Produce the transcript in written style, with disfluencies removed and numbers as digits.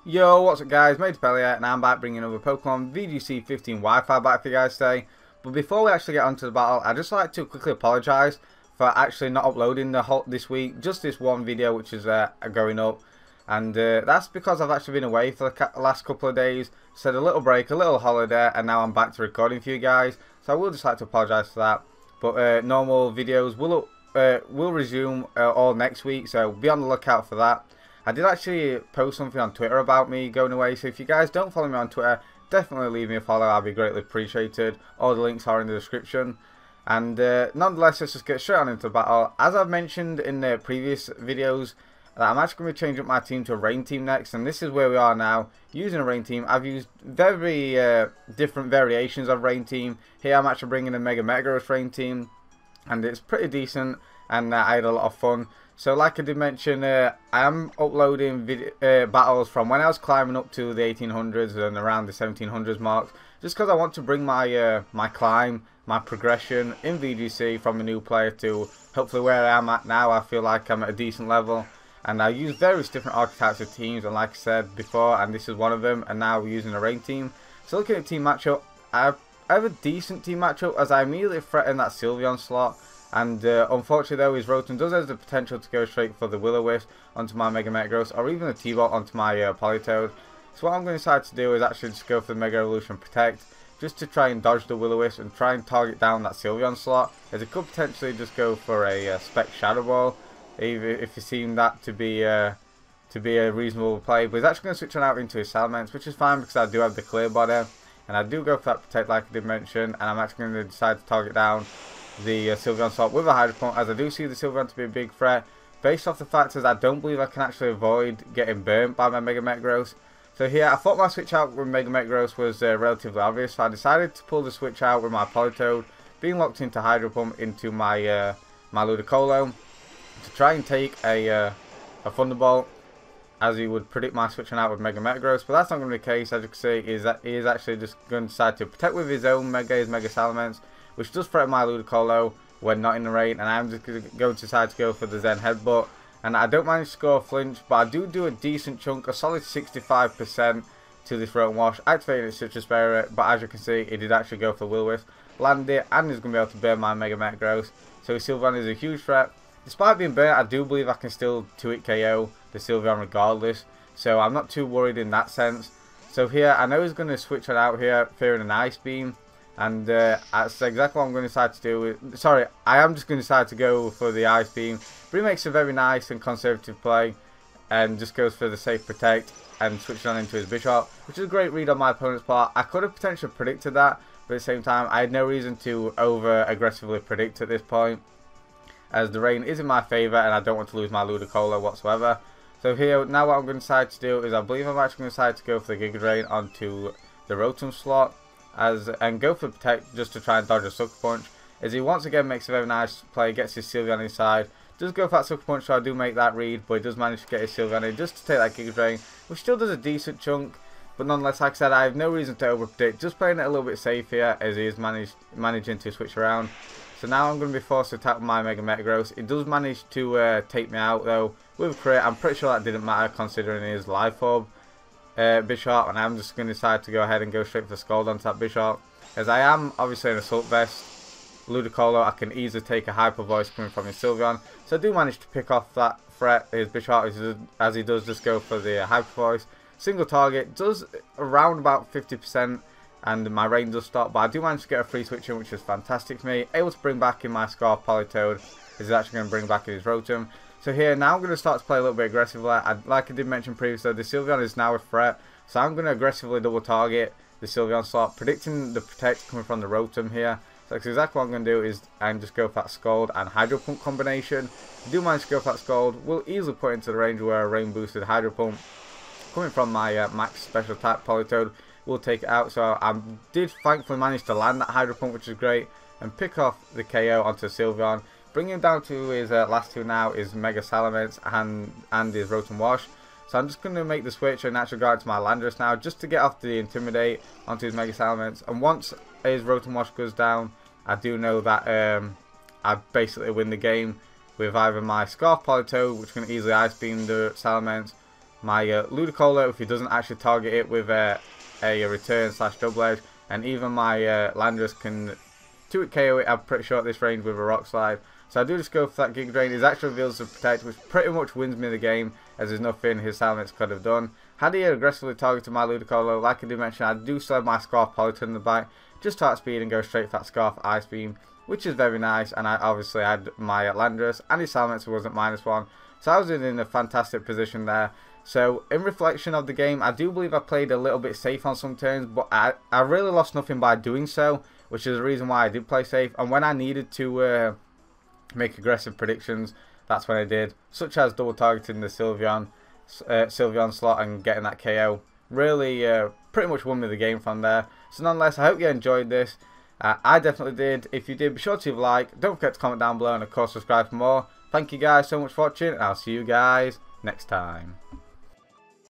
Yo, what's up guys, Mate Bellier, and I'm back bringing another Pokemon VGC 15 Wi-Fi back for you guys today. But before we actually get onto the battle, I'd just like to quickly apologise for actually not uploading this week, just this one video which is going up. And that's because I've actually been away for the last couple of days, so a little break, a little holiday, and now I'm back to recording for you guys. So I will just like to apologise for that. But normal videos will resume all next week, so be on the lookout for that. I did actually post something on Twitter about me going away, so if you guys don't follow me on Twitter, definitely leave me a follow, I'll be greatly appreciated. All the links are in the description. And nonetheless, let's just get straight on into the battle. As I've mentioned in the previous videos, I'm actually going to change up my team to a rain team next, and this is where we are now, using a rain team. I've used very different variations of rain team. Here I'm actually bringing a Mega Metagross rain team, and it's pretty decent, and I had a lot of fun. So like I did mention, I am uploading battles from when I was climbing up to the 1800s and around the 1700s marks, just because I want to bring my my climb, my progression in VGC from a new player to hopefully where I am at now. I feel like I'm at a decent level, and I use various different archetypes of teams, and like I said before, and this is one of them, and now we're using a rain team. So looking at team matchup, I have a decent team matchup as I immediately threaten that Sylveon slot. And unfortunately though, his Rotom does have the potential to go straight for the Will-O-Wisp onto my Mega Metagross, or even the T-Bot onto my Politoed. So what I'm going to decide to do is actually just go for the Mega Evolution Protect, just to try and dodge the Will-O-Wisp and try and target down that Sylveon slot, as it could potentially just go for a Spec Shadow Ball, if you seem that to be a reasonable play. But he's actually going to switch on out into his Salamence, which is fine because I do have the Clear Body, and I do go for that Protect like I did mention, and I'm actually going to decide to target down the Sylveon slot with a Hydro Pump, as I do see the Sylveon to be a big threat, based off the fact that I don't believe I can actually avoid getting burnt by my Mega Metagross. So here, I thought my switch out with Mega Metagross was relatively obvious, so I decided to pull the switch out with my Politoed, being locked into Hydro Pump into my my Ludicolo, to try and take a Thunderbolt, as he would predict my switching out with Mega Metagross. But that's not going to be the case. As you can see, is that he is actually just going to decide to protect with his own his Mega Salamence, which does threaten my Ludicolo when not in the rain, and I'm just going to decide to go for the Zen Headbutt. And I don't manage to score a flinch, but I do a decent chunk, a solid 65% to this Rotom Wash, activating its Citrus Berry. But as you can see, it did actually go for Will-O-Wisp, land it, and is going to be able to burn my Mega Metagross. So Sylveon is a huge threat. Despite being burnt, I do believe I can still 2-hit KO the Sylveon regardless, so I'm not too worried in that sense. So here, I know he's going to switch it out here, fearing an Ice Beam. And that's exactly what I'm going to decide to do. Sorry, I am just going to decide to go for the Ice Beam. But he makes a very nice and conservative play, and just goes for the safe Protect and switches on into his Bisharp, which is a great read on my opponent's part. I could have potentially predicted that, but at the same time, I had no reason to over-aggressively predict at this point, as the rain is in my favour and I don't want to lose my Ludicolo whatsoever. So here, now what I'm going to decide to do is, I believe I'm actually going to decide to go for the Giga Drain onto the Rotom slot, and go for Protect just to try and dodge a Sucker Punch, as he once again makes a very nice play, gets his Sylveon inside, does go for that Sucker Punch, so I do make that read, but he does manage to get his Sylveon in just to take that Giga Drain, which still does a decent chunk. But nonetheless, like I said, I have no reason to over predict, just playing it a little bit safe here, as he is managing to switch around. So now I'm going to be forced to attack with my Mega Metagross. It does manage to take me out though with a crit. I'm pretty sure that didn't matter considering his Life Orb Bisharp, and I'm just going to decide to go ahead and go straight for the Scald onto that Bisharp, as I am obviously an Assault Vest Ludicolo. I can easily take a Hyper Voice coming from his Sylveon, so I do manage to pick off that threat. His Bisharp, as he does just go for the Hyper Voice, single target, does around about 50%, and my rain does stop, but I do manage to get a free switch in, which is fantastic for me. Able to bring back in my Scarf Politoed, as he's actually going to bring back in his Rotom. So here, now I'm going to start to play a little bit aggressively. Like I did mention previously, the Sylveon is now a threat, so I'm going to aggressively double target the Sylveon slot, predicting the Protect coming from the Rotom here. So that's exactly what I'm going to do, is and just go for that Scald and Hydro Pump combination. I do manage to go for that Scald, will easily put into the range where a rain boosted Hydro Pump coming from my max special attack Politoed will take it out. So I did thankfully manage to land that Hydro Pump, which is great, and pick off the KO onto Sylveon. Bringing him down to his last two now is Mega Salamence and his Rotom Wash. So I'm just going to make the switch and actually go out to my Landorus now, just to get off the Intimidate onto his Mega Salamence. And once his Rotom Wash goes down, I do know that I basically win the game with either my Scarf Politoed, which can easily Ice Beam the Salamence, my Ludicolo if he doesn't actually target it with a return / double edge, and even my Landorus can 2-hit KO it, I'm pretty sure, at this range with a Rock Slide. So I do just go for that Giga Drain. His actual reveals to Protect, which pretty much wins me the game, as there's nothing his helmets could have done. Had he aggressively targeted my Ludicolo, like I did mention, I do still have my Scarf Polyton in the back, just top speed and go straight for that Scarf Ice Beam, which is very nice. And I obviously had my Landorus and his helmets wasn't -1, so I was in a fantastic position there. So in reflection of the game, I do believe I played a little bit safe on some turns, but I really lost nothing by doing so, which is the reason why I did play safe. And when I needed to make aggressive predictions, that's when I did, such as double targeting the Sylveon slot and getting that KO. Really pretty much won me the game from there. So nonetheless, I hope you enjoyed this. I definitely did. If you did, be sure to leave a like, don't forget to comment down below, and of course subscribe for more. Thank you guys so much for watching, and I'll see you guys next time.